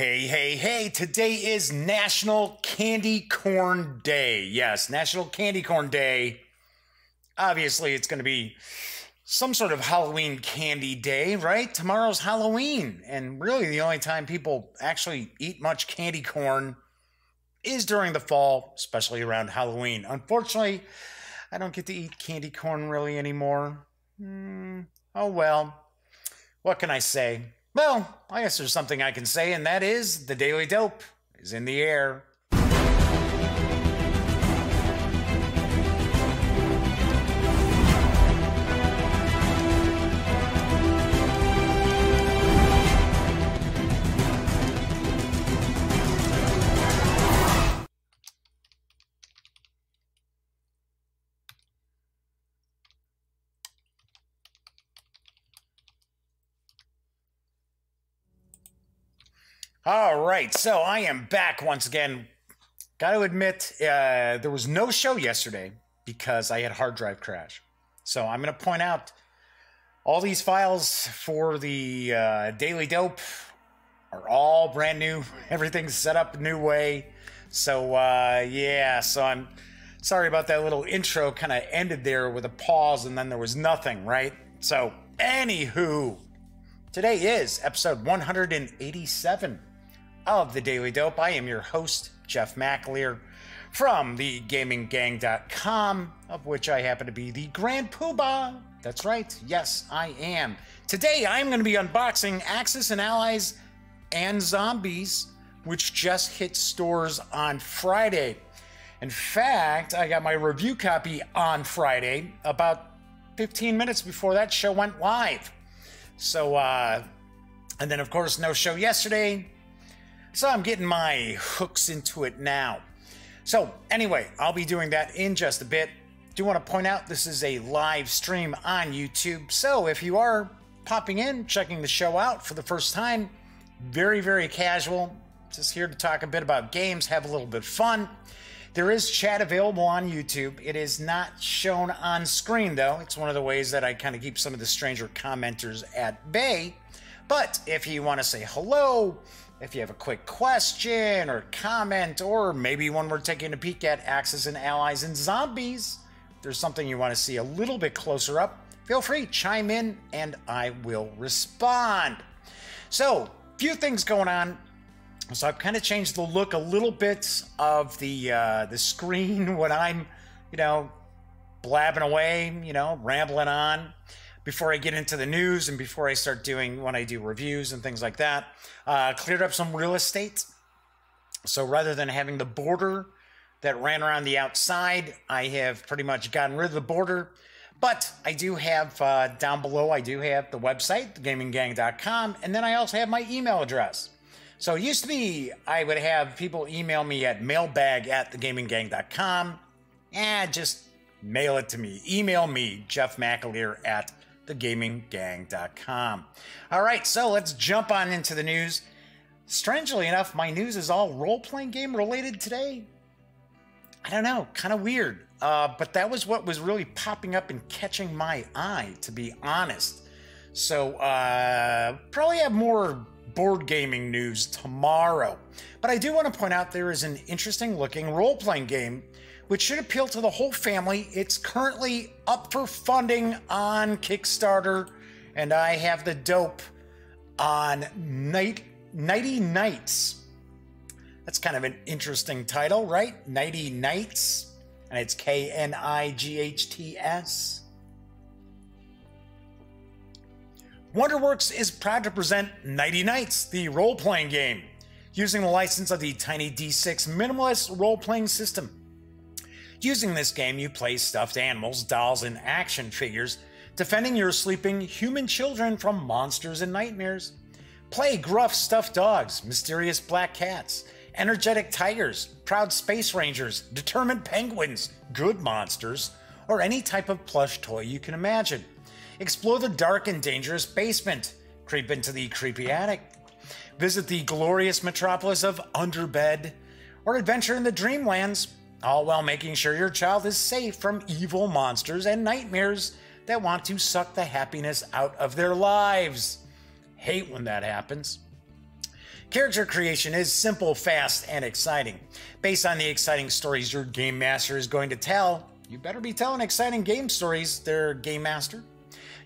Hey, today is National Candy Corn Day. Yes, National Candy Corn Day. Obviously, it's going to be some sort of Halloween candy day, right? Tomorrow's Halloween, and really the only time people actually eat much candy corn is during the fall, especially around Halloween. Unfortunately, I don't get to eat candy corn really anymore. Oh well, what can I say? Well, I guess there's something I can say, and that is the Daily Dope is in the air. All right, so I am back once again. Got to admit, there was no show yesterday because I had a hard drive crash. So I'm going to point out all these files for the Daily Dope are all brand new. Everything's set up a new way. So yeah, so I'm sorry about that little intro. Kind of ended there with a pause and then there was nothing, right? So anywho, today is episode 187 of the Daily Dope. I am your host, Jeff McAleer, from the gaminggang.com, of which I happen to be the Grand Poobah. That's right, yes, I am. Today, I'm going to be unboxing Axis and Allies and Zombies, which just hit stores on Friday. In fact, I got my review copy on Friday, about 15 minutes before that show went live. So, and then of course, no show yesterday. So I'm getting my hooks into it now. So anyway, I'll be doing that in just a bit. Do want to point out this is a live stream on YouTube. So if you are popping in, checking the show out for the first time, very casual. Just here to talk a bit about games, have a little bit of fun. There is chat available on YouTube. It is not shown on screen though. It's one of the ways that I kind of keep some of the stranger commenters at bay. But if you want to say hello, if you have a quick question or comment, or maybe when we're taking a peek at Axis and Allies and Zombies, if there's something you want to see a little bit closer up, feel free, chime in, and I will respond. So, few things going on. So I've kind of changed the look a little bit of the screen when I'm, blabbing away, rambling on. Before I get into the news and before I start doing when I do reviews and things like that, cleared up some real estate. So rather than having the border that ran around the outside, I have pretty much gotten rid of the border. But I do have down below, I do have the website, thegaminggang.com, and then I also have my email address. So it used to be I would have people email me at mailbag@thegaminggang.com and just mail it to me. Email me, Jeff McAleer at thegaminggang.com. All right, so let's jump on into the news. Strangely enough, my news is all role-playing game related today. I don't know, kind of weird. But that was what was really popping up and catching my eye, to be honest. So probably have more board gaming news tomorrow. But I do want to point out there is an interesting looking role-playing game which should appeal to the whole family. It's currently up for funding on Kickstarter, and I have the dope on Nighty Nights. That's kind of an interesting title, right? Nighty Nights, and it's KNIGHTS. WunderWerks is proud to present Nighty Nights, the role-playing game, using the license of the Tiny D6 minimalist role-playing system. Using this game, you play stuffed animals, dolls, and action figures, defending your sleeping human children from monsters and nightmares. Play gruff stuffed dogs, mysterious black cats, energetic tigers, proud space rangers, determined penguins, good monsters, or any type of plush toy you can imagine. Explore the dark and dangerous basement, creep into the creepy attic, visit the glorious metropolis of Underbed, or adventure in the dreamlands, all while making sure your child is safe from evil monsters and nightmares that want to suck the happiness out of their lives. Hate when that happens. Character creation is simple, fast, and exciting. Based on the exciting stories your game master is going to tell, you better be telling exciting game stories, their game master.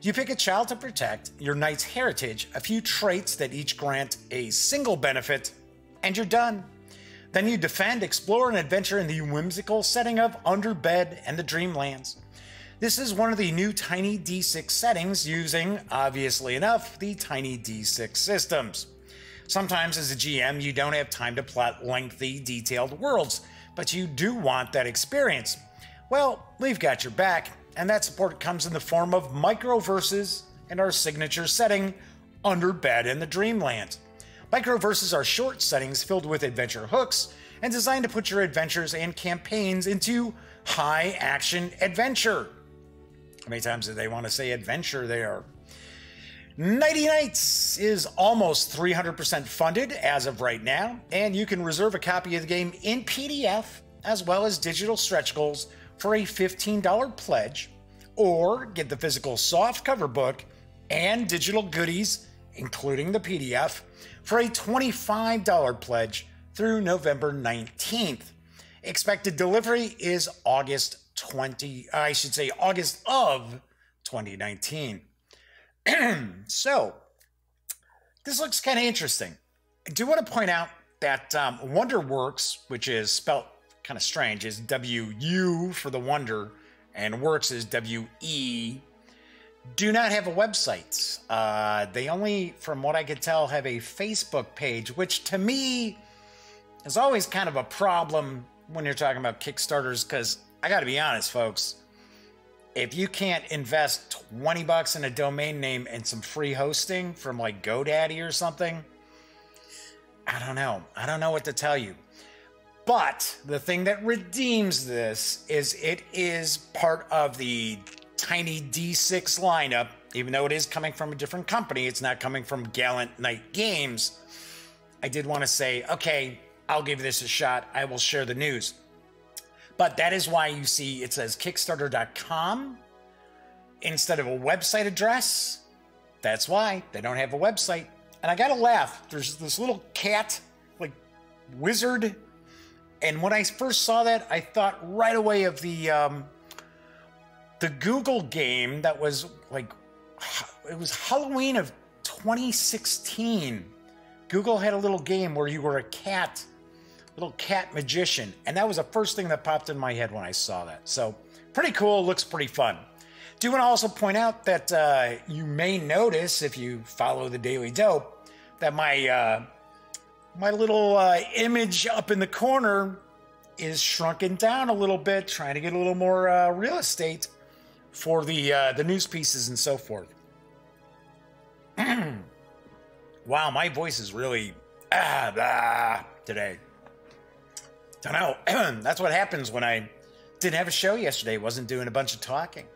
You pick a child to protect, your knight's heritage, a few traits that each grant a single benefit, and you're done. Then you defend, explore, and adventure in the whimsical setting of Underbed and the Dreamlands. This is one of the new Tiny D6 settings using, obviously enough, the Tiny D6 systems. Sometimes as a GM, you don't have time to plot lengthy, detailed worlds, but you do want that experience. Well, we've got your back, and that support comes in the form of microverses and our signature setting, Underbed and the Dreamlands. Microverses are short settings filled with adventure hooks and designed to put your adventures and campaigns into high-action adventure. How many times do they want to say adventure there? Nighty Nights is almost 300% funded as of right now, and you can reserve a copy of the game in PDF as well as digital stretch goals for a $15 pledge, or get the physical softcover book and digital goodies, including the PDF, for a $25 pledge through November 19th. Expected delivery is August of 2019. So, this looks kind of interesting. I do want to point out that WunderWerks, which is spelled kind of strange, is W-U for the Wonder, and Works is W-E, do not have a website. They only, from what I could tell, have a Facebook page, which to me is always kind of a problem when you're talking about Kickstarters, because I got to be honest, folks, if you can't invest $20 in a domain name and some free hosting from like GoDaddy or something, I don't know. I don't know what to tell you. But the thing that redeems this is it is part of the Tiny D6 lineup. Even though it is coming from a different company, it's not coming from Gallant Knight Games. I did want to say, okay, I'll give this a shot. I will share the news. But that is why you see it says Kickstarter.com instead of a website address. That's why they don't have a website. And I gotta laugh. There's this little cat, like, wizard. And when I first saw that, I thought right away of the Google game that was like, it was Halloween of 2016. Google had a little game where you were a cat, little cat magician. And that was the first thing that popped in my head when I saw that. So pretty cool, looks pretty fun. Do want to also point out that you may notice, if you follow the Daily Dope, that my little image up in the corner is shrunken down a little bit, trying to get a little more real estate for the news pieces and so forth. Wow, my voice is really today. Don't know. That's what happens when I didn't have a show yesterday. Wasn't doing a bunch of talking.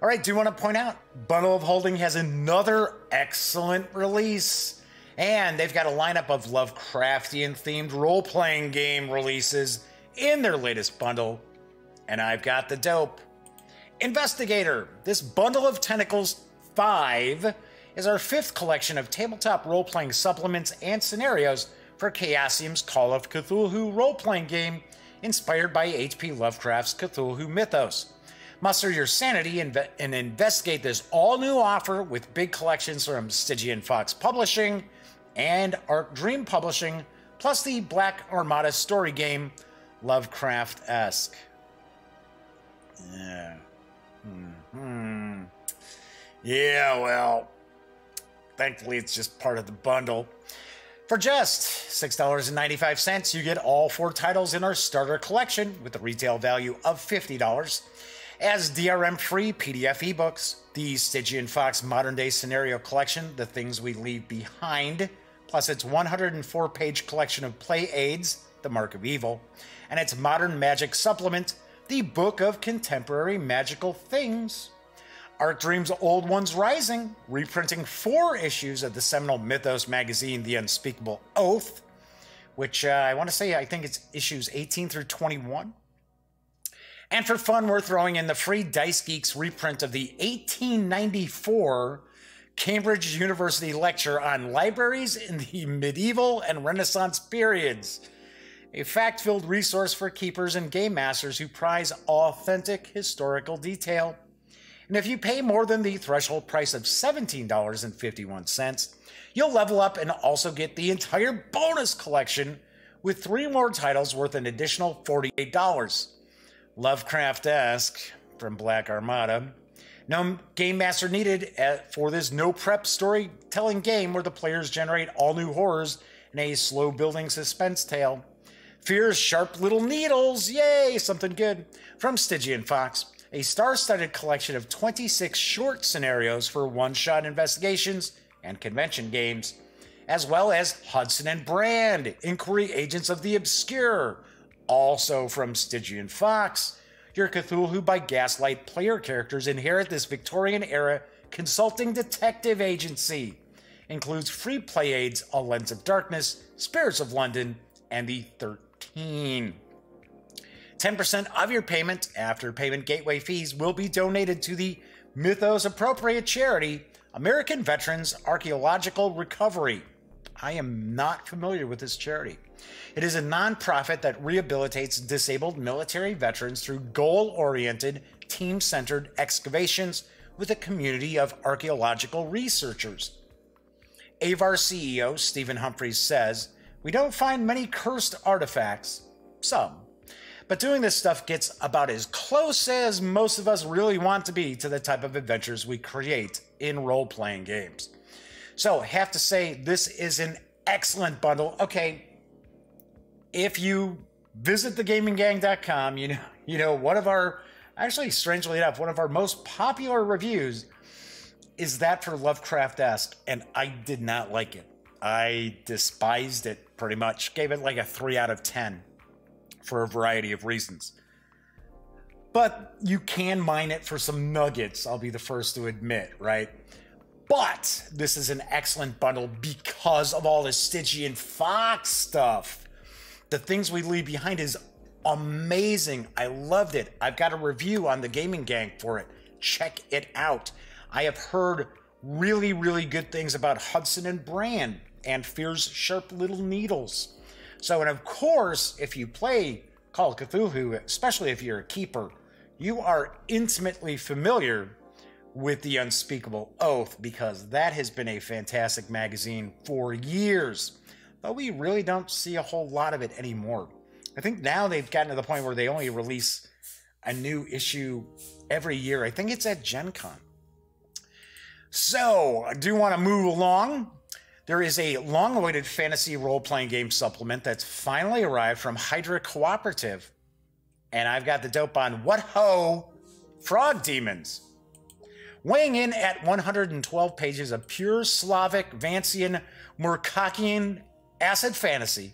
All right, do want to point out, Bundle of Holding has another excellent release. And they've got a lineup of Lovecraftian-themed role-playing game releases in their latest bundle. And I've got the dope. Investigator. This Bundle of Tentacles 5 is our 5th collection of tabletop role-playing supplements and scenarios for Chaosium's Call of Cthulhu role-playing game inspired by H.P. Lovecraft's Cthulhu mythos. Muster your sanity and investigate this all-new offer with big collections from Stygian Fox Publishing and Arc Dream Publishing, plus the Black Armada story game, Lovecraft-esque. Yeah. Yeah, well, thankfully it's just part of the bundle. For just $6.95, you get all 4 titles in our starter collection with a retail value of $50. As DRM-free PDF ebooks, the Stygian Fox Modern Day Scenario Collection, The Things We Leave Behind, plus its 104-page collection of play aids, The Mark of Evil, and its Modern Magic Supplement, The Book of Contemporary Magical Things. Arc Dream's Old Ones Rising, reprinting 4 issues of the seminal Mythos magazine, The Unspeakable Oath, which I want to say, I think it's issues 18 through 21. And for fun, we're throwing in the free Dice Geeks reprint of the 1894 Cambridge University lecture on libraries in the medieval and Renaissance periods. A fact-filled resource for keepers and game masters who prize authentic historical detail. And if you pay more than the threshold price of $17.51, you'll level up and also get the entire bonus collection with 3 more titles worth an additional $48. Lovecraft-esque from Black Armada. No game master needed for this no-prep storytelling game where the players generate all new horrors in a slow-building suspense tale. Fear's Sharp Little Needles, yay, something good, from Stygian Fox. A star-studded collection of 26 short scenarios for one-shot investigations and convention games, as well as Hudson and Brand, Inquiry Agents of the Obscure, also from Stygian Fox. Your Cthulhu by Gaslight player characters inherit this Victorian-era consulting detective agency. Includes free play aids, A Lens of Darkness, Spirits of London, and the 13. 10% of your payment after payment gateway fees will be donated to the Mythos-appropriate charity, American Veterans Archaeological Recovery. I am not familiar with this charity. It is a nonprofit that rehabilitates disabled military veterans through goal-oriented, team-centered excavations with a community of archaeological researchers. AVAR CEO Stephen Humphreys says, "We don't find many cursed artifacts, some. But doing this stuff gets about as close as most of us really want to be to the type of adventures we create in role-playing games." So, have to say, this is an excellent bundle. Okay, if you visit thegaminggang.com, you know, one of our, actually, strangely enough, one of our most popular reviews is that for Lovecraft-esque, and I did not like it. I despised it, pretty much. Gave it like a 3 out of 10. For a variety of reasons. But you can mine it for some nuggets, I'll be the first to admit, right? But this is an excellent bundle because of all the Stygian Fox stuff. The Things We Leave Behind is amazing. I loved it. I've got a review on the Gaming Gang for it. Check it out. I have heard really, really good things about Hudson and Brand and Fear's Sharp Little Needles. So, and of course, if you play Call of Cthulhu, especially if you're a keeper, you are intimately familiar with The Unspeakable Oath, because that has been a fantastic magazine for years. But we really don't see a whole lot of it anymore. I think now they've gotten to the point where they only release a new issue every year. I think it's at Gen Con. So, I do want to move along. There is a long-awaited fantasy role-playing game supplement that's finally arrived from Hydra Cooperative. And I've got the dope on What Ho! Frog Demons. Weighing in at 112 pages of pure Slavic, Vancian, Murkakian acid fantasy,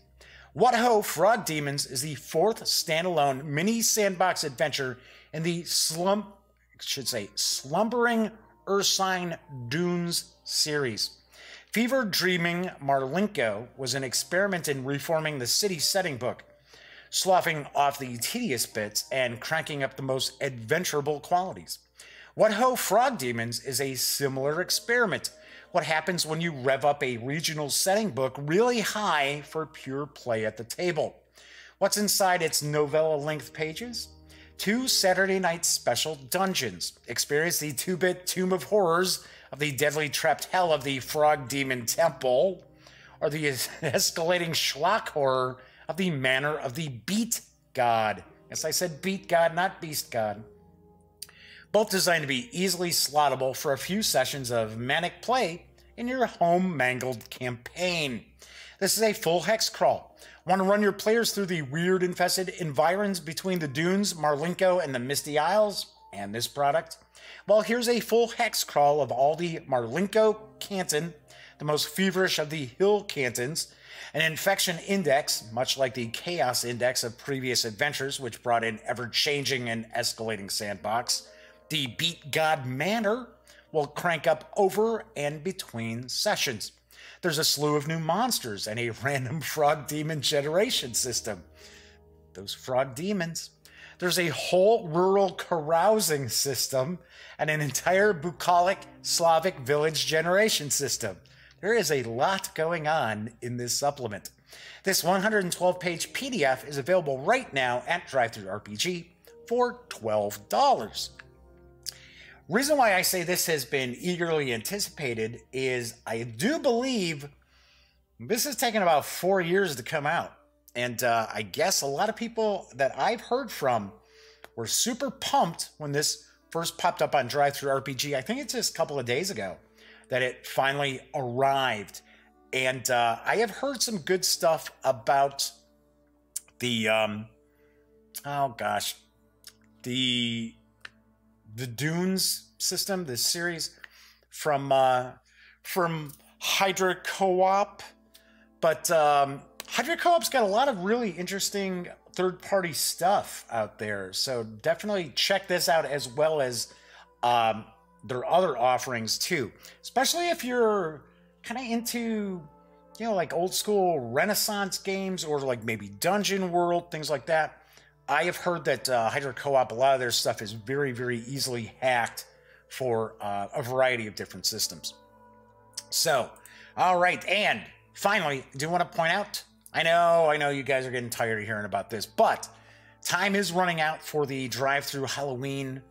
What Ho! Frog Demons is the 4th standalone mini-sandbox adventure in the Slumbering Ursine Dunes series. Fever-dreaming Marlinko was an experiment in reforming the city setting book, sloughing off the tedious bits and cranking up the most adventurable qualities. What Ho! Frog Demons is a similar experiment. What happens when you rev up a regional setting book really high for pure play at the table? What's inside its novella-length pages? 2 Saturday night special dungeons. Experience the 2-bit Tomb of Horrors of the deadly trapped hell of the Frog Demon Temple, or the escalating schlock horror of the Manor of the Beat God. Yes, I said Beat God, not Beast God. Both designed to be easily slottable for a few sessions of manic play in your home-mangled campaign. This is a full hex crawl. Want to run your players through the weird-infested environs between the dunes, Marlinko, and the Misty Isles, and this product? Well, here's a full hex crawl of all the Marlinko canton, the most feverish of the hill cantons, an infection index, much like the chaos index of previous adventures, which brought in ever-changing and escalating sandbox. The Beat God Manor will crank up over and between sessions. There's a slew of new monsters and a random frog demon generation system. Those frog demons. There's a whole rural carousing system and an entire bucolic Slavic village generation system. There is a lot going on in this supplement. This 112-page PDF is available right now at DriveThruRPG for $12. Reason why I say this has been eagerly anticipated is I do believe this has taken about 4 years to come out. And I guess a lot of people that I've heard from were super pumped when this first popped up on DriveThruRPG. I think it's just a couple of days ago that it finally arrived. And I have heard some good stuff about the, the Dunes system, this series from Hydra Co-op. But Hydra Co-op's got a lot of really interesting third-party stuff out there. So definitely check this out, as well as their other offerings too. Especially if you're kind of into, you know, like old school Renaissance games, or like maybe Dungeon World, things like that. I have heard that Hydra Co-op, a lot of their stuff is very, very easily hacked for a variety of different systems. So, all right, and finally, I do want to point out, I know you guys are getting tired of hearing about this, but time is running out for the Drive-Thru Halloween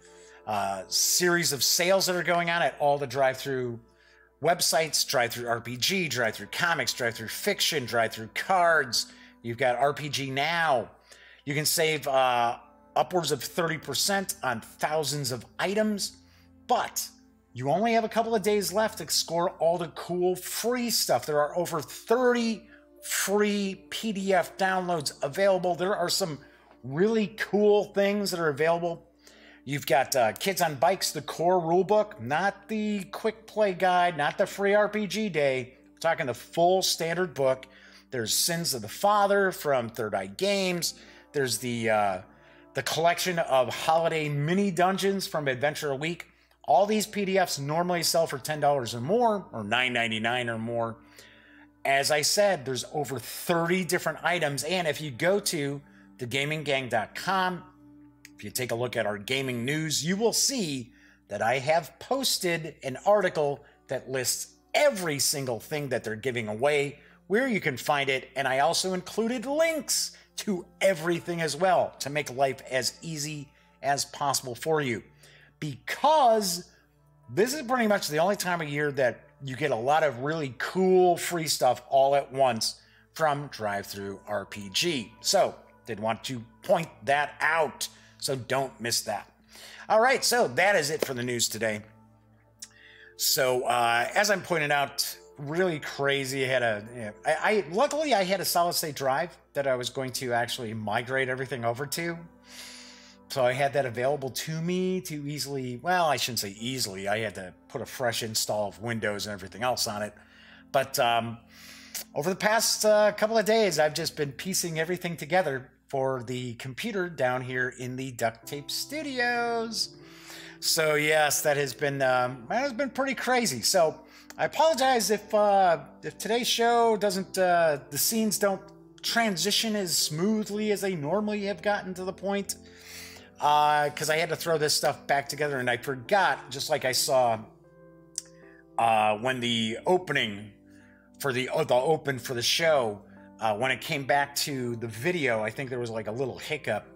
series of sales that are going on at all the Drive-Thru websites: DriveThruRPG, Drive-Thru Comics, Drive-Thru Fiction, Drive-Thru Cards. You've got RPG Now. You can save upwards of 30% on thousands of items, but you only have a couple of days left to score all the cool free stuff. There are over 30 free PDF downloads available. There are some really cool things that are available. You've got Kids on Bikes, the core rulebook, not the quick play guide, not the free RPG day. I'm talking the full standard book. There's Sins of the Father from Third Eye Games. There's the collection of holiday mini dungeons from Adventure a Week. All these PDFs normally sell for $10 or more, or $9.99 or more. As I said, there's over 30 different items. And if you go to thegaminggang.com, if you take a look at our gaming news, you will see that I have posted an article that lists every single thing that they're giving away, where you can find it. And I also included links to everything as well, to make life as easy as possible for you. Because this is pretty much the only time of year that you get a lot of really cool free stuff all at once from DriveThruRPG. So, did want to point that out, so don't miss that. All right, so that is it for the news today. So, as I'm pointing out, really crazy. Luckily I had a solid state drive that I was going to actually migrate everything over to. So I had that available to me to easily, well, I shouldn't say easily. I had to put a fresh install of Windows and everything else on it. But over the past couple of days, I've just been piecing everything together for the computer down here in the Duct Tape Studios. So yes, that has been pretty crazy. So I apologize if today's show doesn't, the scenes don't transition as smoothly as they normally have gotten to the point. Because I had to throw this stuff back together, and I forgot, just like I saw when the opening for the open for the show, when it came back to the video, I think there was like a little hiccup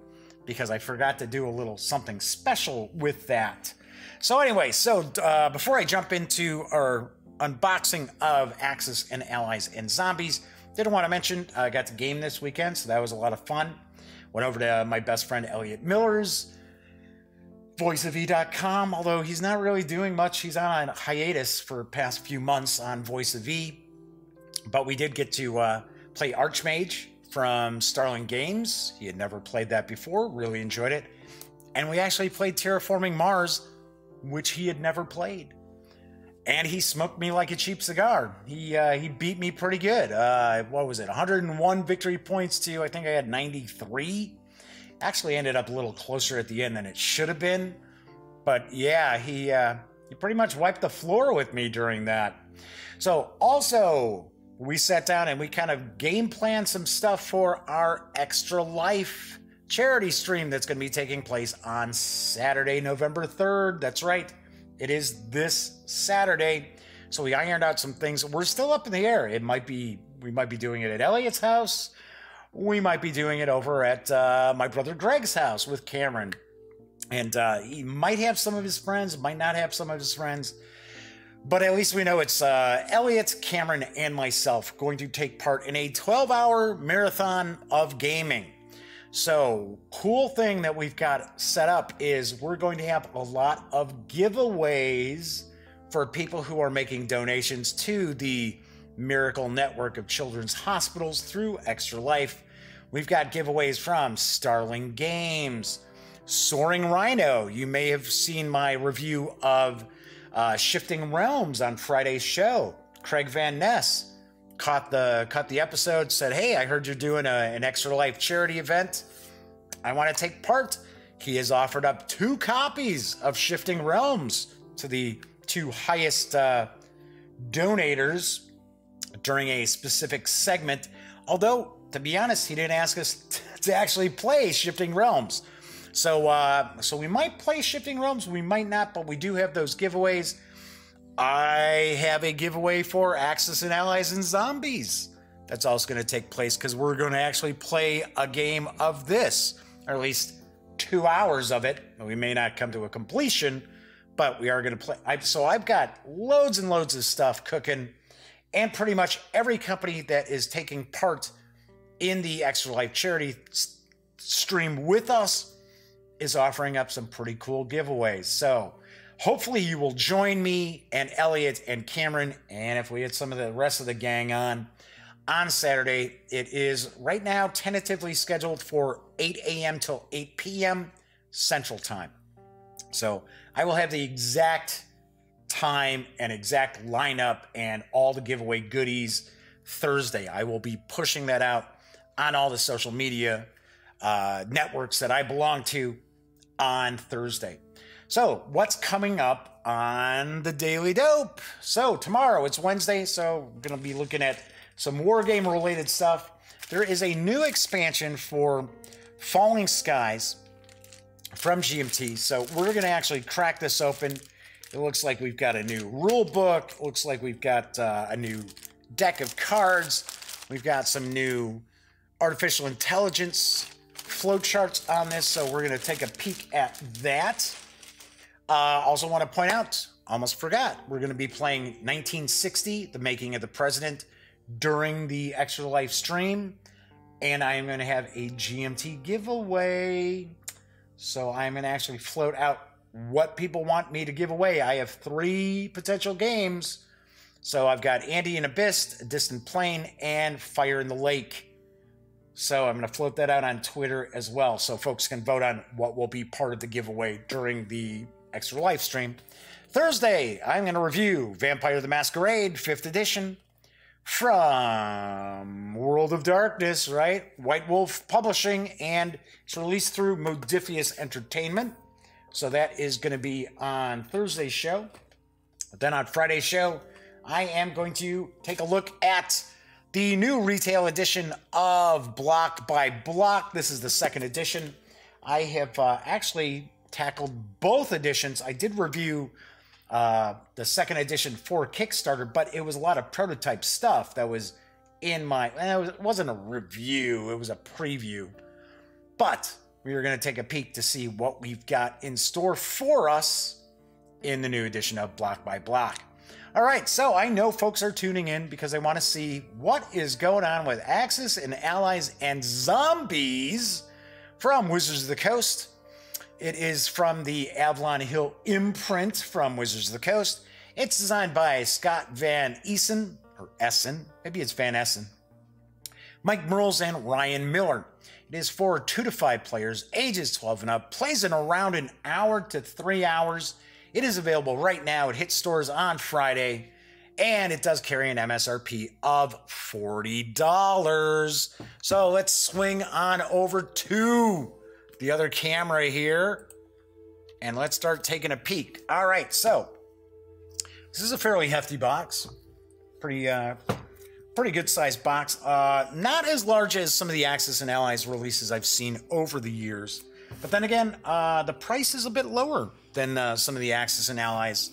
because I forgot to do a little something special with that. So anyway, before I jump into our unboxing of Axis and Allies and Zombies, did want to mention I got to game this weekend, so that was a lot of fun. Went over to my best friend Elliot Miller's voiceofe.com, although he's not really doing much. He's on a hiatus for the past few months on Voice of E. But we did get to play Archmage from Starling Games. He had never played that before, really enjoyed it. And we actually played Terraforming Mars, which he had never played. And he smoked me like a cheap cigar. He beat me pretty good. What was it? 101 victory points to, I think I had 93. Actually ended up a little closer at the end than it should have been. But yeah, he pretty much wiped the floor with me during that. So also, we sat down and we kind of game planned some stuff for our Extra Life charity stream that's going to be taking place on Saturday, November 3rd. That's right. It is this Saturday. So we ironed out some things. We're still up in the air. We might be doing it at Elliot's house. We might be doing it over at my brother Greg's house with Cameron. And he might have some of his friends, might not have some of his friends. But at least we know it's Elliot, Cameron, and myself going to take part in a 12-hour marathon of gaming. So, cool thing that we've got set up is we're going to have a lot of giveaways for people who are making donations to the Miracle Network of Children's Hospitals through Extra Life. We've got giveaways from Starling Games, Soaring Rhino. You may have seen my review of Shifting Realms on Friday's show. Craig Van Ness caught the episode, said, "Hey, I heard you're doing an Extra Life charity event. I want to take part." He has offered up 2 copies of Shifting Realms to the 2 highest donators during a specific segment. Although, to be honest, he didn't ask us to actually play Shifting Realms. So we might play Shifting Realms, we might not, but we do have those giveaways. I have a giveaway for Axis and Allies and Zombies. That's also going to take place because we're going to actually play a game of this, or at least 2 hours of it. We may not come to a completion, but we are going to play. So I've got loads and loads of stuff cooking, and pretty much every company that is taking part in the Extra Life charity stream with us is offering up some pretty cool giveaways. So hopefully you will join me and Elliot and Cameron, and if we had some of the rest of the gang on Saturday. It is right now tentatively scheduled for 8 a.m. till 8 p.m. Central Time. So I will have the exact time and exact lineup and all the giveaway goodies Thursday. I will be pushing that out on all the social media networks that I belong to on Thursday. So what's coming up on the Daily Dope? So tomorrow, it's Wednesday, so we're going to be looking at some war game related stuff. There is a new expansion for Falling Skies from GMT, so we're going to actually crack this open. It looks like we've got a new rule book. It looks like we've got a new deck of cards. We've got some new artificial intelligence flowcharts on this, so we're going to take a peek at that. Also want to point out, almost forgot, we're going to be playing 1960, The Making of the President, during the Extra Life stream, and I am going to have a GMT giveaway. So I'm going to actually float out what people want me to give away. I have 3 potential games. So I've got Andy and Abyss, A Distant Plane, and Fire in the Lake. So I'm going to float that out on Twitter as well, so folks can vote on what will be part of the giveaway during the Extra Life stream. Thursday, I'm going to review Vampire the Masquerade 5th edition from World of Darkness, right? White Wolf Publishing, and it's released through Modifius Entertainment. So that is going to be on Thursday's show. Then on Friday's show, I am going to take a look at the new retail edition of Block by Block. This is the 2nd edition. I have actually tackled both editions. I did review the 2nd edition for Kickstarter, but it was a lot of prototype stuff that was in my... it wasn't a review, it was a preview. But we are going to take a peek to see what we've got in store for us in the new edition of Block by Block. All right, so I know folks are tuning in because they want to see what is going on with Axis and Allies and Zombies from Wizards of the Coast. It is from the Avalon Hill imprint from Wizards of the Coast. It's designed by Scott Van Essen, or Essen, maybe it's Van Essen, Mike Merles, and Ryan Miller. It is for 2 to 5 players, ages 12 and up, plays in around an hour to 3 hours. It is available right now. It hits stores on Friday, and it does carry an MSRP of $40. So let's swing on over to the other camera here, and let's start taking a peek. All right, so this is a fairly hefty box. Pretty Pretty good sized box. Not as large as some of the Axis and Allies releases I've seen over the years. But then again, the price is a bit lower than some of the Axis and Allies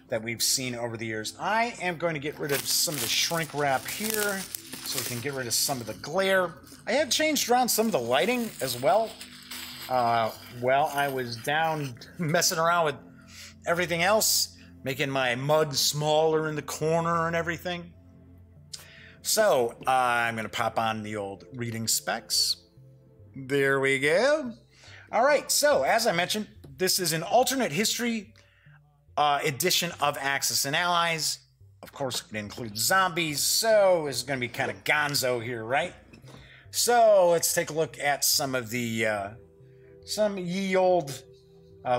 that we've seen over the years. I am going to get rid of some of the shrink wrap here so we can get rid of some of the glare. I have changed around some of the lighting as well. Well, I was down messing around with everything else, making my mug smaller in the corner and everything. So, I'm going to pop on the old reading specs. There we go. All right, so as I mentioned, this is an alternate history edition of Axis and Allies. Of course, it includes zombies, so it's going to be kind of gonzo here, right? So, let's take a look at some of the, some ye old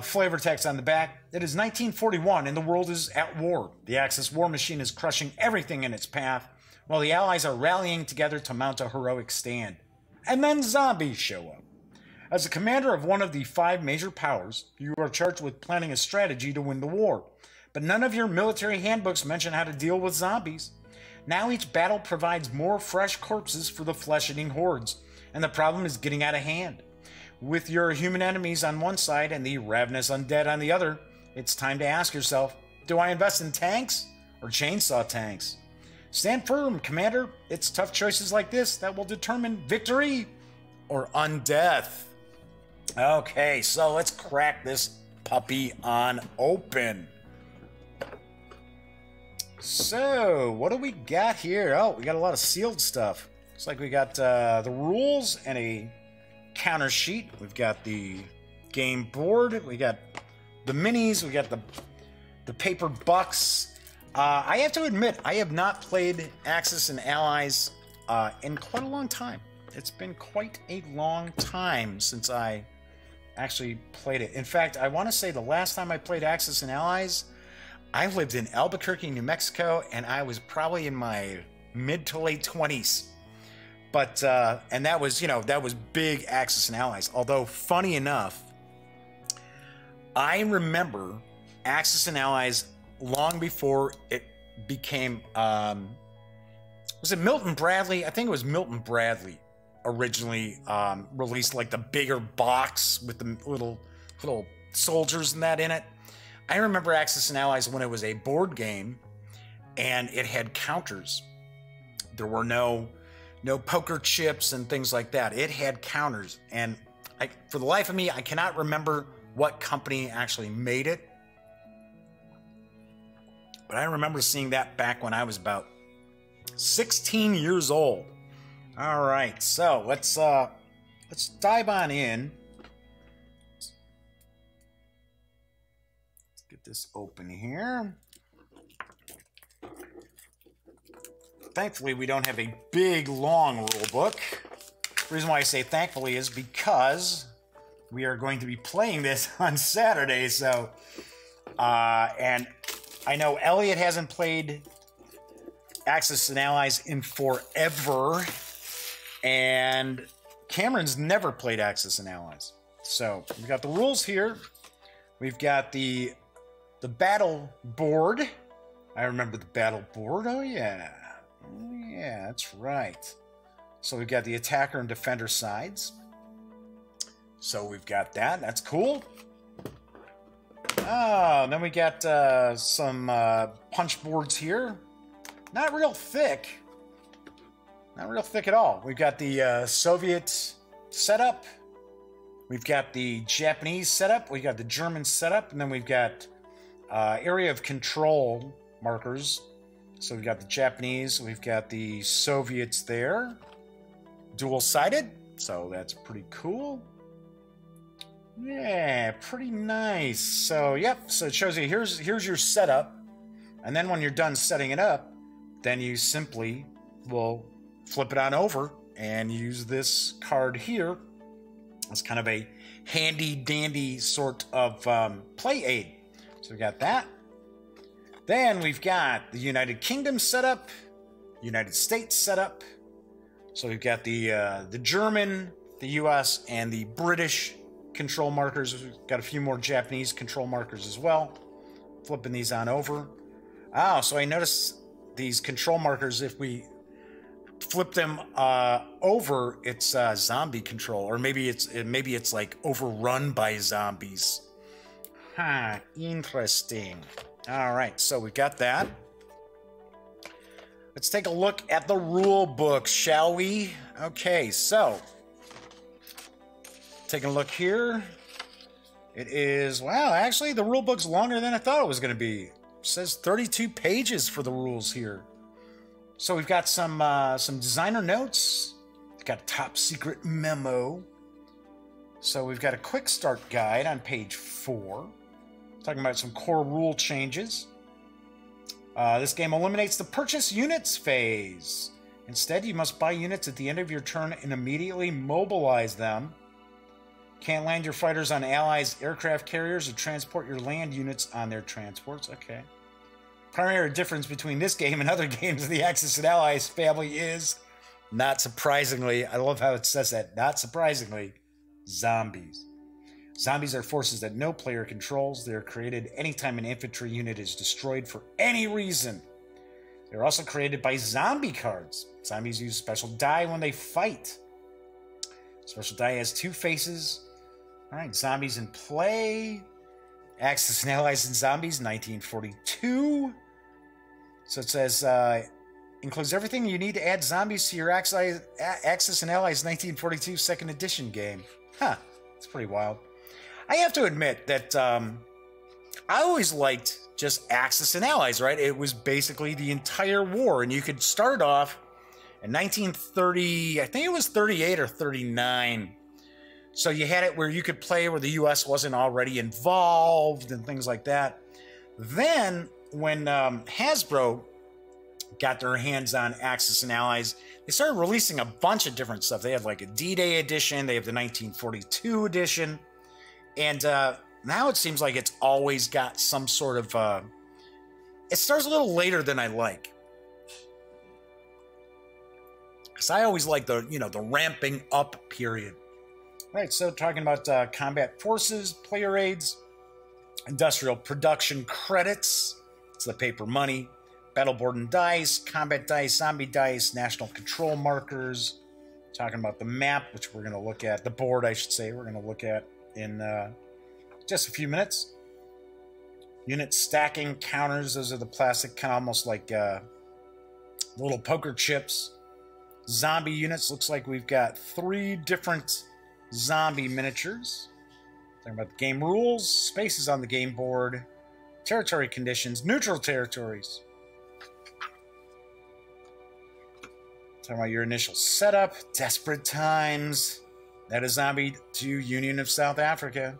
flavor text on the back. It is 1941 and the world is at war. The Axis war machine is crushing everything in its path, while the Allies are rallying together to mount a heroic stand. And then zombies show up. As the commander of one of the 5 major powers, you are charged with planning a strategy to win the war. But none of your military handbooks mention how to deal with zombies. Now each battle provides more fresh corpses for the flesh-eating hordes, and the problem is getting out of hand. With your human enemies on one side and the ravenous undead on the other, it's time to ask yourself, do I invest in tanks or chainsaw tanks? Stand firm, Commander. It's tough choices like this that will determine victory or undeath. Okay, so let's crack this puppy on open. So, what do we got here? Oh, we got a lot of sealed stuff. Looks like we got the rules and a counter sheet. We've got the game board. We got the minis. We got the paper bucks. I have to admit, I have not played Axis and Allies in quite a long time. It's been quite a long time since I actually played it. In fact, I want to say the last time I played Axis and Allies, I lived in Albuquerque, New Mexico, and I was probably in my mid to late 20s. But, and that was, you know, that was big Axis and Allies. Although, funny enough, I remember Axis and Allies long before it became, was it Milton Bradley? I think it was Milton Bradley originally released like the bigger box with the little soldiers and that in it. I remember Axis and Allies when it was a board game and it had counters. There were no poker chips and things like that. It had counters, and for the life of me, I cannot remember what company actually made it. But I remember seeing that back when I was about 16 years old. All right, so let's dive on in. Let's get this open here. Thankfully, we don't have a big, long rule book. The reason why I say thankfully is because we are going to be playing this on Saturday, so and I know Elliot hasn't played Axis and Allies in forever, and Cameron's never played Axis and Allies. So we've got the rules here. We've got the battle board. I remember the battle board. Oh yeah, that's right. So we've got the attacker and defender sides. So we've got that. That's cool. Oh, and then we got some punch boards here. Not real thick. Not real thick at all. We've got the Soviet setup. We've got the Japanese setup. We've got the German setup. And then we've got area of control markers. So we've got the Japanese. We've got the Soviets there. Dual-sided. So that's pretty cool. Yeah, pretty nice. So, yep. So it shows you, here's your setup. And then when you're done setting it up, then you simply will flip it on over and use this card here. It's kind of a handy-dandy sort of play aid. So we got that. Then we've got the United Kingdom setup, United States setup. So we've got the German, the US, and the British control markers. We've got a few more Japanese control markers as well. Flipping these on over. Oh, so I noticed these control markers, if we flip them over, it's zombie control, or maybe it's like overrun by zombies. Huh, interesting. All right, so we got that. Let's take a look at the rule book, shall we? Okay, so taking a look here. It is, wow, actually the rule book's longer than I thought it was going to be. It says 32 pages for the rules here. So we've got some designer notes. We've got a top secret memo. So we've got a quick start guide on page 4. Talking about some core rule changes. This game eliminates the purchase units phase. Instead, you must buy units at the end of your turn and immediately mobilize them. Can't land your fighters on allies' aircraft carriers or transport your land units on their transports. Okay. Primary difference between this game and other games of the Axis and Allies family is, not surprisingly, I love how it says that, not surprisingly, zombies. Zombies are forces that no player controls. They are created anytime an infantry unit is destroyed for any reason. They're also created by zombie cards. Zombies use special die when they fight. Special die has 2 faces. All right, zombies in play. Axis and Allies and Zombies, 1942. So it says, includes everything you need to add zombies to your Axis and Allies 1942 2nd edition game. Huh, it's pretty wild. I have to admit that I always liked just Axis and Allies, right? It was basically the entire war, and you could start off in 1930, I think it was 38 or 39. So you had it where you could play where the U.S. wasn't already involved and things like that. Then when Hasbro got their hands on Axis and Allies, they started releasing a bunch of different stuff. They have like a D-Day edition. They have the 1942 edition. And now it seems like it's always got some sort of... it starts a little later than I like. Because I always like the, the ramping up period. All right, so talking about combat forces, player aids, industrial production credits, it's the paper money, battleboard and dice, combat dice, zombie dice, national control markers, talking about the map, which we're going to look at, the board, I should say, we're going to look at in just a few minutes. Unit stacking counters, those are the plastic, kind of almost like little poker chips. Zombie units, looks like we've got 3 different zombie miniatures. Talking about the game rules, spaces on the game board, territory conditions, neutral territories. Talking about your initial setup, desperate times. That is zombie to Union of South Africa.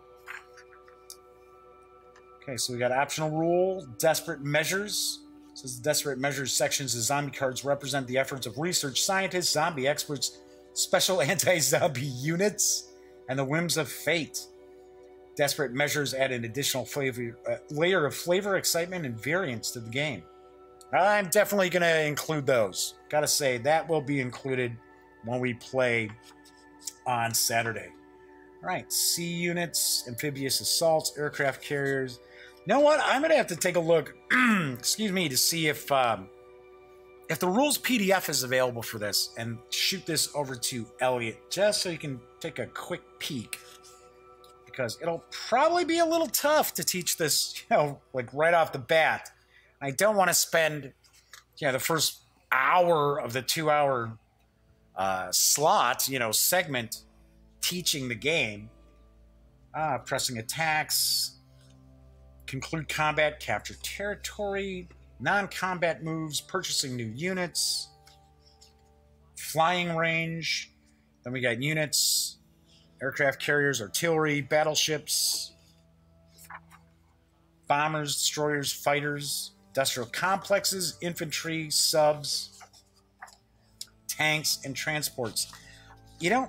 Okay, so we got optional rule, desperate measures. It says the desperate measures sections of zombie cards represent the efforts of research scientists, zombie experts, special anti-zombie units, and the whims of fate. Desperate measures add an additional layer of flavor, excitement, and variance to the game. I'm definitely going to include those. Gotta say, that will be included when we play on Saturday. All right, sea units, amphibious assaults, aircraft carriers. You know what? I'm going to have to take a look, excuse me, to see if the rules PDF is available for this, and shoot this over to Elliot just so you can take a quick peek. Because it'll probably be a little tough to teach this, like right off the bat. I don't want to spend, the first hour of the 2-hour slot, segment teaching the game. Pressing attacks, conclude combat, capture territory, non-combat moves, purchasing new units, flying range. Then we got units, aircraft carriers, artillery, battleships, bombers, destroyers, fighters, industrial complexes, infantry, subs, tanks, and transports.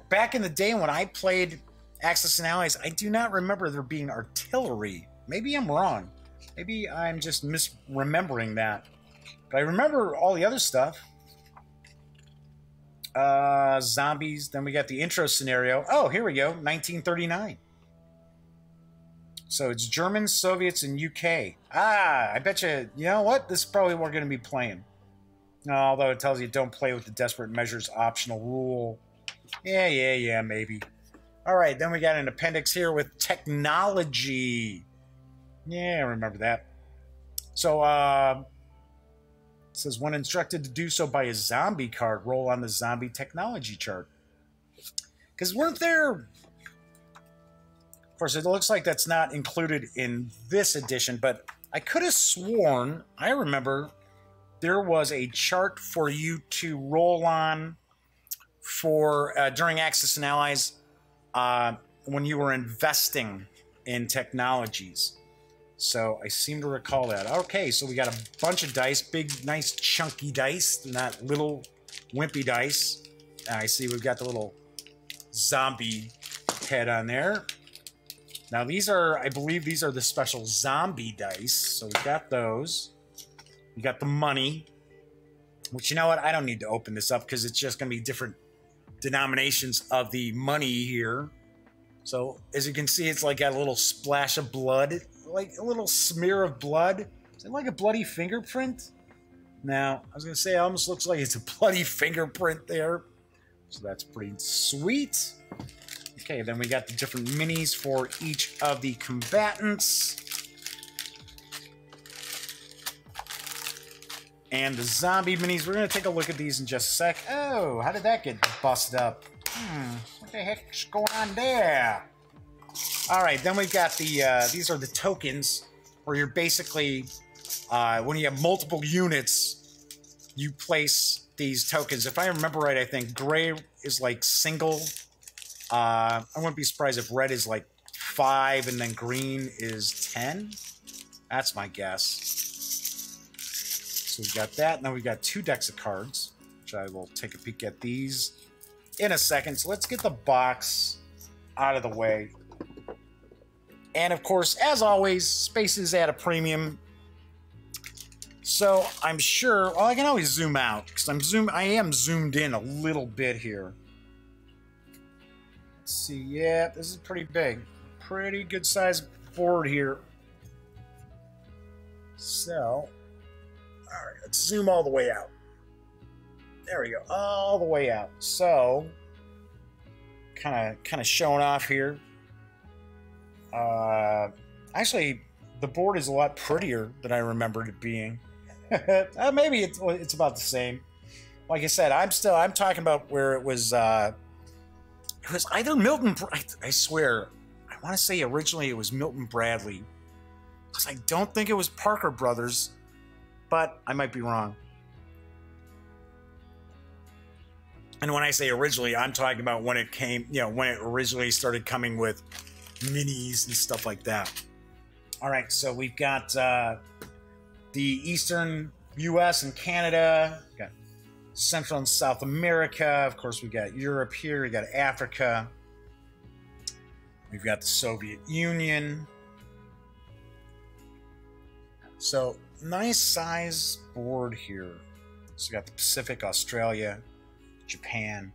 Back in the day when I played Axis and Allies, I do not remember there being artillery. Maybe I'm wrong. Maybe I'm just misremembering that. But I remember all the other stuff. Zombies. Then we got the intro scenario. Oh, here we go. 1939. So it's Germans, Soviets, and UK. I bet you know what? This is probably what we're going to be playing. Although it tells you don't play with the desperate measures optional rule. Yeah, maybe. All right, then we got an appendix here with technology. Yeah, I remember that. So, it says when instructed to do so by a zombie card, roll on the zombie technology chart. Because weren't there... Of course, it looks like that's not included in this edition, but I could have sworn, I remember, there was a chart for you to roll on for during Axis and Allies when you were investing in technologies. So I seem to recall that. Okay, so we got a bunch of dice, big, nice, chunky dice, not little, wimpy dice. I see we've got the little zombie head on there. Now these are, I believe these are the special zombie dice. So we've got those. We got the money, which, you know what? I don't need to open this up because it's just going to be different denominations of the money here. So as you can see, it's like got a little splash of blood, like a little smear of blood. Is it like a bloody fingerprint? Now, I was going to say it almost looks like it's a bloody fingerprint there. So that's pretty sweet. Okay, then we got the different minis for each of the combatants. And the zombie minis, we're going to take a look at these in just a sec. Oh, how did that get busted up? What the heck's going on there? All right, then we've got the, these are the tokens, where you're basically, when you have multiple units, you place these tokens. If I remember right, I think gray is like single. I wouldn't be surprised if red is like 5 and then green is 10. That's my guess. So we got that. Now we got 2 decks of cards, which I will take a peek at these in a second. So let's get the box out of the way. And of course, as always, space is at a premium. So I'm sure, well, I can always zoom out because I am zoomed in a little bit here. Let's see, yeah, this is pretty big. Pretty good sized board here. So, all right, let's zoom all the way out. There we go, all the way out. So, kind of showing off here. Actually, the board is a lot prettier than I remembered it being. Maybe it's about the same. Like I said, I'm talking about where it was either Milton. I swear, I want to say originally it was Milton Bradley, because I don't think it was Parker Brothers, but I might be wrong. And when I say originally, I'm talking about when it came, when it originally started coming with minis and stuff like that. All right, so we've got the Eastern U.S. and Canada. We've got Central and South America. Of course, we've got Europe here. We've got Africa. We've got the Soviet Union. So, nice size board here. So, we got the Pacific, Australia, Japan.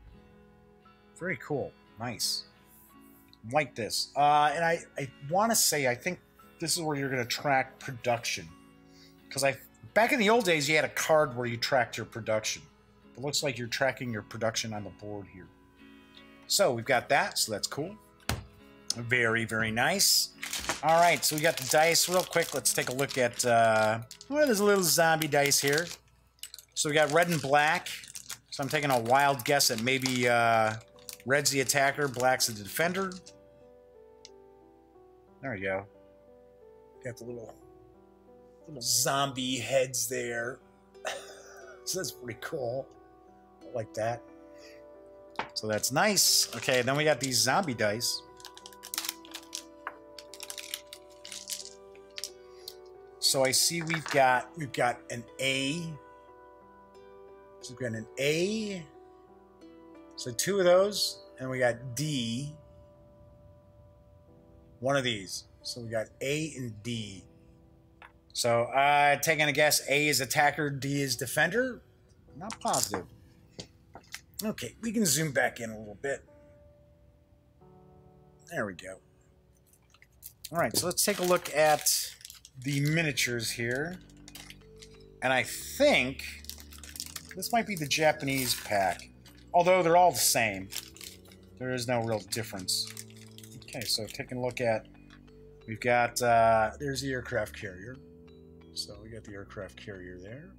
Very cool. Nice. Like this. And I want to say, I think this is where you're going to track production. Because back in the old days, you had a card where you tracked your production. It looks like you're tracking your production on the board here. So we've got that, so that's cool. Very, very nice. All right, so we got the dice real quick. Let's take a look at, there's a little zombie dice here. So we got red and black. So I'm taking a wild guess at maybe red's the attacker, black's the defender. There we go. Got the little zombie heads there. So that's pretty cool. I like that. So that's nice. Okay, then we got these zombie dice. So I see we've got an A. So we've got an A. So 2 of those, and we got D. 1 of these. So we got A and D. So, taking a guess, A is attacker, D is defender. Not positive. Okay, we can zoom back in a little bit. There we go. All right, so let's take a look at the miniatures here. And I think This might be the Japanese pack. Although they're all the same. There is no real difference. Okay, so taking a look at... We've got... there's the aircraft carrier. So we got the aircraft carrier there.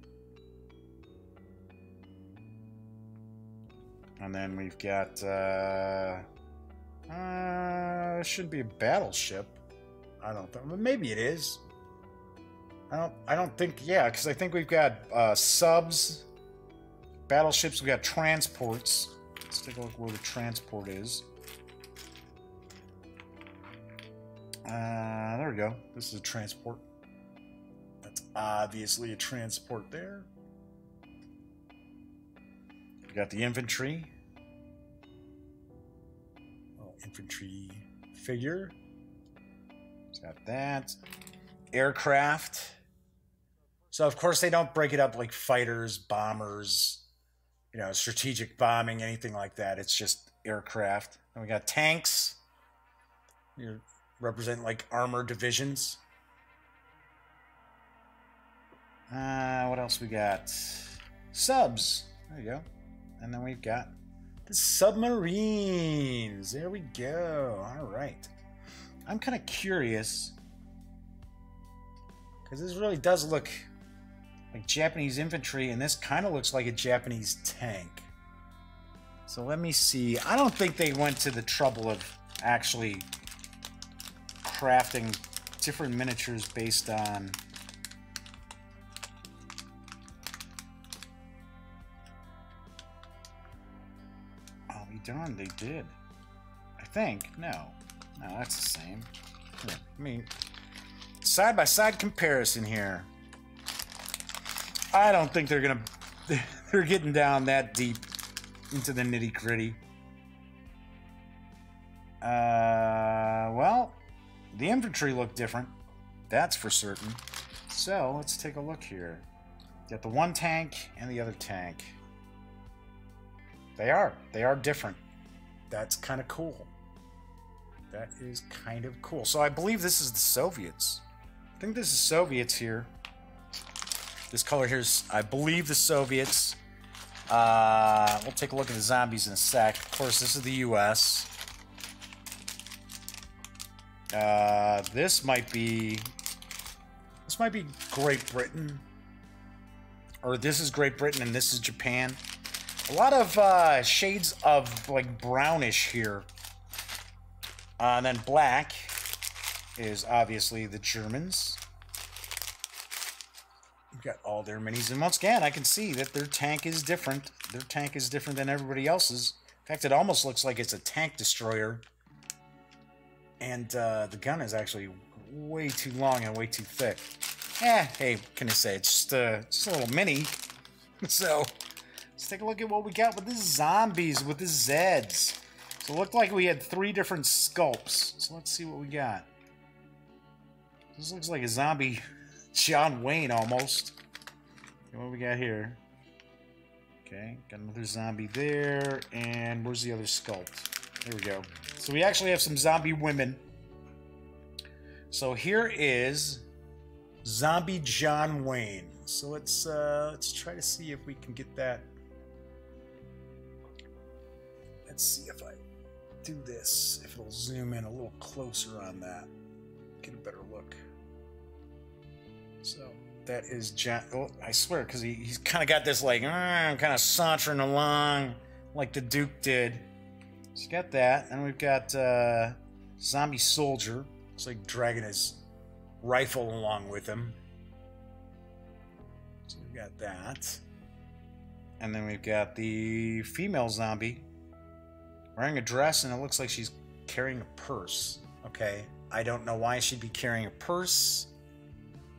And then we've got... it shouldn't be a battleship. I don't think... Maybe it is. I don't think... Yeah, because I think we've got subs... Battleships, we got transports. Let's take a look where the transport is. There we go. This is a transport. That's obviously a transport there. We got the infantry. Little infantry figure. It's got that. Aircraft. So, of course, they don't break it up like fighters, bombers, you know, strategic bombing, anything like that. It's just aircraft. And we got tanks. You represent like armor divisions. What else we got? Subs. There you go. And then we've got the submarines. There we go. All right. I'm kind of curious because this really does look like Japanese infantry, and this kind of looks like a Japanese tank. So let me see. I don't think they went to the trouble of actually crafting different miniatures based on... I'll be darned, they did. I think. No. No, that's the same. Here, I mean, side-by-side comparison here. I don't think they're gonna... They're getting down that deep into the nitty-gritty. Well, the infantry look different. That's for certain. So, let's take a look here. Got the one tank and the other tank. They are different. That's kind of cool. That is kind of cool. So I believe this is the Soviets. I think this is Soviets here. This color here is, I believe, the Soviets. We'll take a look at the zombies in a sec. Of course, this is the U.S. This might be Great Britain. Or this is Great Britain and this is Japan. A lot of shades of like brownish here. And then black is obviously the Germans. We've got all their minis. And once again, I can see that their tank is different. Their tank is different than everybody else's. In fact, it almost looks like it's a tank destroyer. And the gun is actually way too long and way too thick. Hey, what can I say? It's just a little mini. So, let's take a look at what we got with the zombies, with the Zeds. So it looked like we had 3 different sculpts. So let's see what we got. This looks like a zombie John Wayne almost. Okay, what do we got here? Okay, got another zombie there. And where's the other sculpt? There we go. So we actually have some zombie women. So here is Zombie John Wayne. So let's try to see if we can get that. Let's see if I do this, if it'll zoom in a little closer on that. Get a better look. So that is John. Oh, I swear, because he's kind of got this like kind of sauntering along like the Duke did. So you got that, and we've got zombie soldier. It's like dragging his rifle along with him. So we've got that, and then we've got the female zombie wearing a dress, and it looks like she's carrying a purse. Okay, I don't know why she'd be carrying a purse.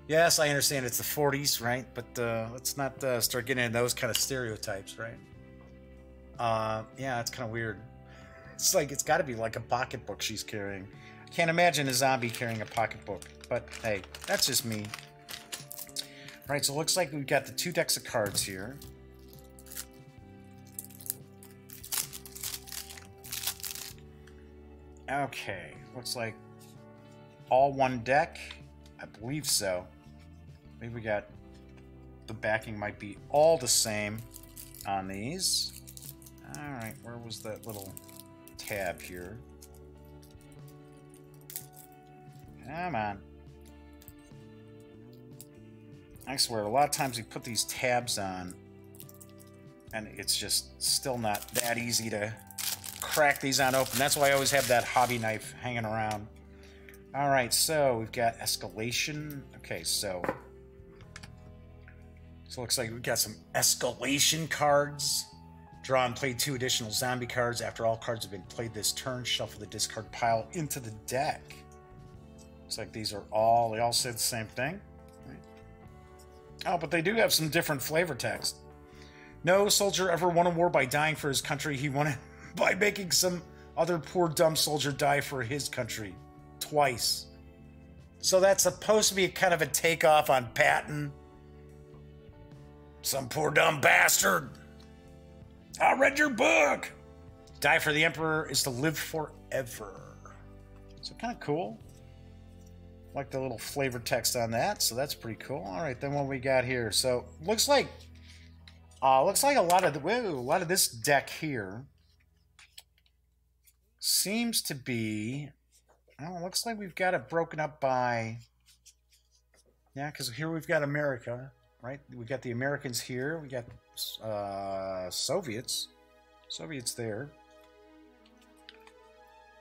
Yes, I understand it's the 40s, right? But let's not start getting into those kind of stereotypes, right? Yeah, it's kind of weird. It's like, it's got to be like a pocketbook she's carrying. I can't imagine a zombie carrying a pocketbook, but hey, that's just me. All right, so it looks like we've got the 2 decks of cards here. Okay, looks like all one deck. I believe so. Maybe we got the backing might be all the same. on these. Alright, where was that little tab here? Come on. I swear, a lot of times we put these tabs on, and it's just still not that easy to crack these on open. That's why I always have that hobby knife hanging around. Alright, so we've got escalation. Okay, so it looks like we've got some escalation cards. Draw and play 2 additional zombie cards. After all cards have been played this turn, shuffle the discard pile into the deck. Looks like these are all, they all say the same thing. Right. Oh, but they do have some different flavor text. No soldier ever won a war by dying for his country. He won it by making some other poor dumb soldier die for his country. Twice. So that's supposed to be kind of a takeoff on Patton. Some poor dumb bastard. I read your book. Die for the Emperor is to live forever. So kind of cool. Like the little flavor text on that, so that's pretty cool. All right, then what we got here? So looks like a lot of this deck here seems to be. Oh, looks like we've got it broken up by. Yeah, because here we've got America, right? We got the Americans here. We got Soviets there.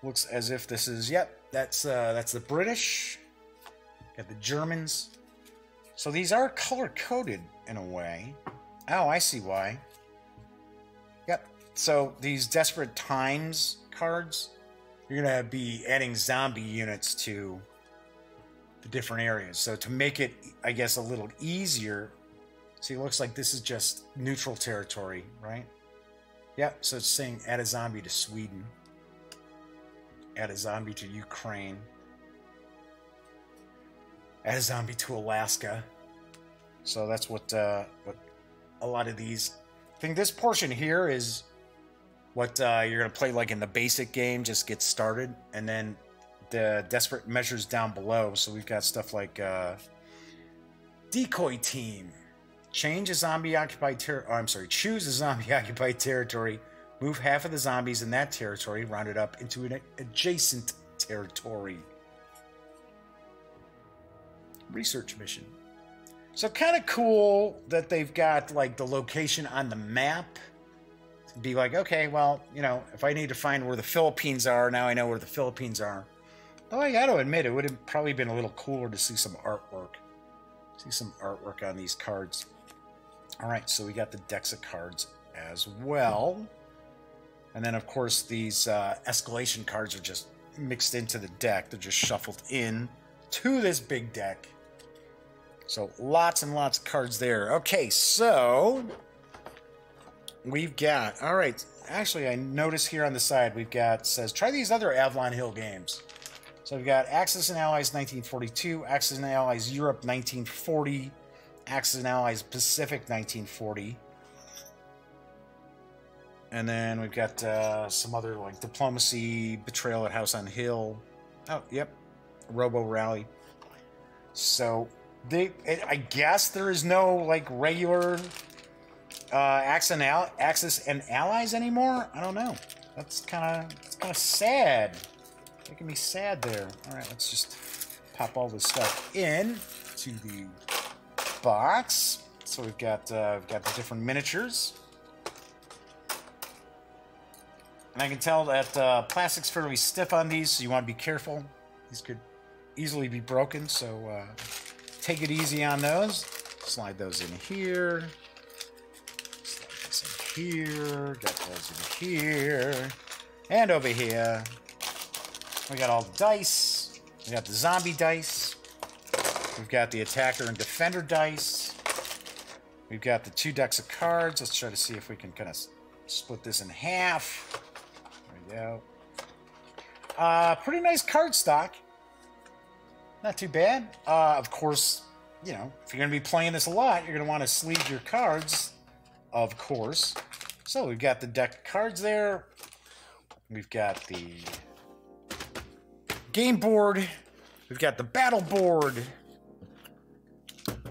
Looks as if this is. Yep, that's the British. Got the Germans. So these are color-coded in a way. Oh, I see why. Yep. So these Desperate Times cards, you're going to be adding zombie units to the different areas. So to make it, I guess, a little easier, see, it looks like this is just neutral territory, right? Yep. So it's saying add a zombie to Sweden. Add a zombie to Ukraine. Add a zombie to Alaska. So that's what a lot of these. I think this portion here is what you're going to play like in the basic game, just get started. And then the desperate measures down below. So we've got stuff like Decoy Team. Change a zombie occupied choose a zombie occupied territory. Move half of the zombies in that territory, round it up into an adjacent territory. Research mission. So kind of cool that they've got like the location on the map. To be like, okay, well, you know, if I need to find where the Philippines are, now I know where the Philippines are. Though I got to admit, it would have probably been a little cooler to see some artwork. See some artwork on these cards. All right, so we got the decks of cards as well. And then, of course, these escalation cards are just mixed into the deck. They're just shuffled in to this big deck. So lots and lots of cards there. Okay, so we've got, all right, actually I notice here on the side we've got, says try these other Avalon Hill games. So we've got Axis and Allies 1942, Axis and Allies Europe 1940, Axis and Allies Pacific 1940. And then we've got some other like Diplomacy, Betrayal at House on Hill. Oh, yep, Robo Rally. So I guess there is no like regular Axis and Allies anymore. I don't know. That's kind of sad. Making me sad there. All right, let's just pop all this stuff in to the box. So we've got the different miniatures, and I can tell that plastic's fairly stiff on these, so you want to be careful. These could easily be broken, so take it easy on those. Slide those in here. Slide this in here. Got those in here. And over here. We got all the dice. We got the zombie dice. We've got the attacker and defender dice. We've got the 2 decks of cards. Let's try to see if we can kind of split this in half. There we go. Pretty nice card stock. Not too bad. Of course, you know, if you're going to be playing this a lot, you're going to want to sleeve your cards, of course. So we've got the deck of cards there. We've got the game board. We've got the battle board.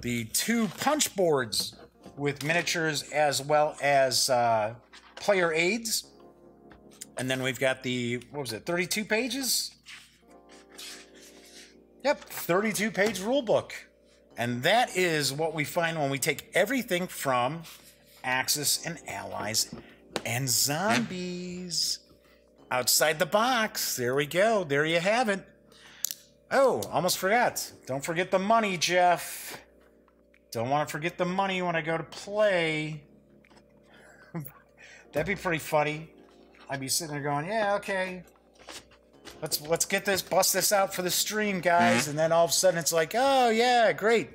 The 2 punch boards. with miniatures as well as player aids. And then we've got the, what was it, 32 pages? Yep, 32-page rule book. And that is what we find when we take everything from Axis and Allies and Zombies. Outside the box. There we go. There you have it. Oh, almost forgot. Don't forget the money, Jeff. Don't want to forget the money when I go to play. That'd be pretty funny. I'd be sitting there going, yeah, okay. Let's get this, bust this out for the stream, guys. And then all of a sudden it's like, oh, yeah, great.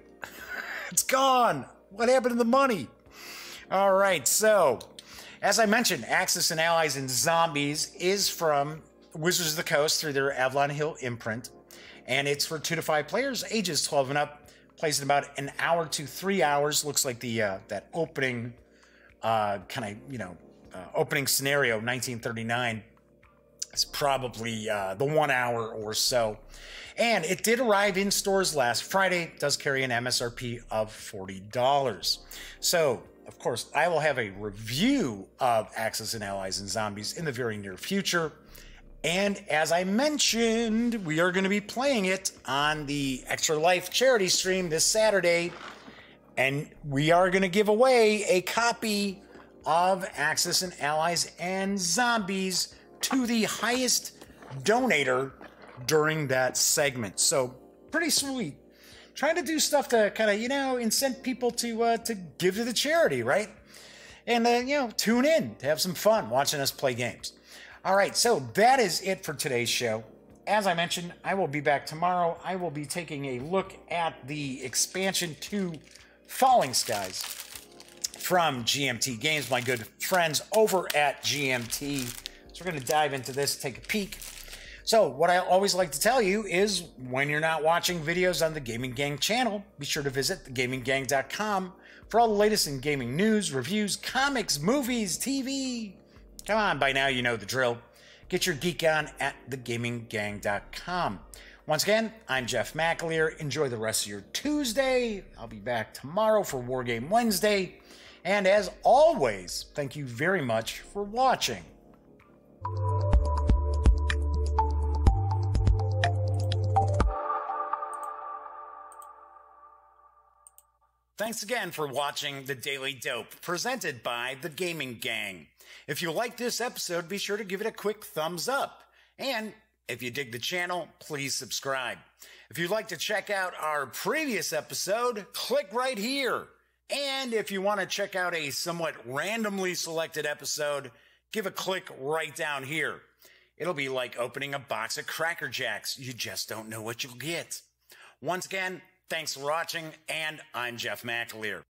It's gone. What happened to the money? All right, so as I mentioned, Axis and Allies and Zombies is from Wizards of the Coast through their Avalon Hill imprint. And it's for 2 to 5 players, ages 12 and up. Plays in about an hour to 3 hours. Looks like the that opening opening scenario, 1939. It's probably the 1 hour or so. And it did arrive in stores last Friday. It does carry an MSRP of $40. So, of course, I will have a review of Axis and Allies and Zombies in the very near future. And as I mentioned, we are going to be playing it on the Extra Life charity stream this Saturday. And we are going to give away a copy of Axis and Allies and Zombies to the highest donator during that segment. So pretty sweet. Trying to do stuff to kind of, incent people to give to the charity, right? And tune in to have some fun watching us play games. All right, so that is it for today's show. As I mentioned, I will be back tomorrow. I will be taking a look at the expansion to Falling Skies from GMT Games, my good friends over at GMT. So we're going to dive into this, take a peek. So what I always like to tell you is when you're not watching videos on the Gaming Gang channel, be sure to visit thegaminggang.com for all the latest in gaming news, reviews, comics, movies, TV. Come on, by now you know the drill. Get your geek on at thegaminggang.com. Once again, I'm Jeff McAleer. Enjoy the rest of your Tuesday. I'll be back tomorrow for Wargame Wednesday. And as always, thank you very much for watching. Thanks again for watching The Daily Dope, presented by The Gaming Gang. If you like this episode, be sure to give it a quick thumbs up. And if you dig the channel, please subscribe. If you'd like to check out our previous episode, click right here. And if you want to check out a somewhat randomly selected episode, give a click right down here. It'll be like opening a box of Cracker Jacks. You just don't know what you'll get. Once again, thanks for watching, and I'm Jeff McAleer.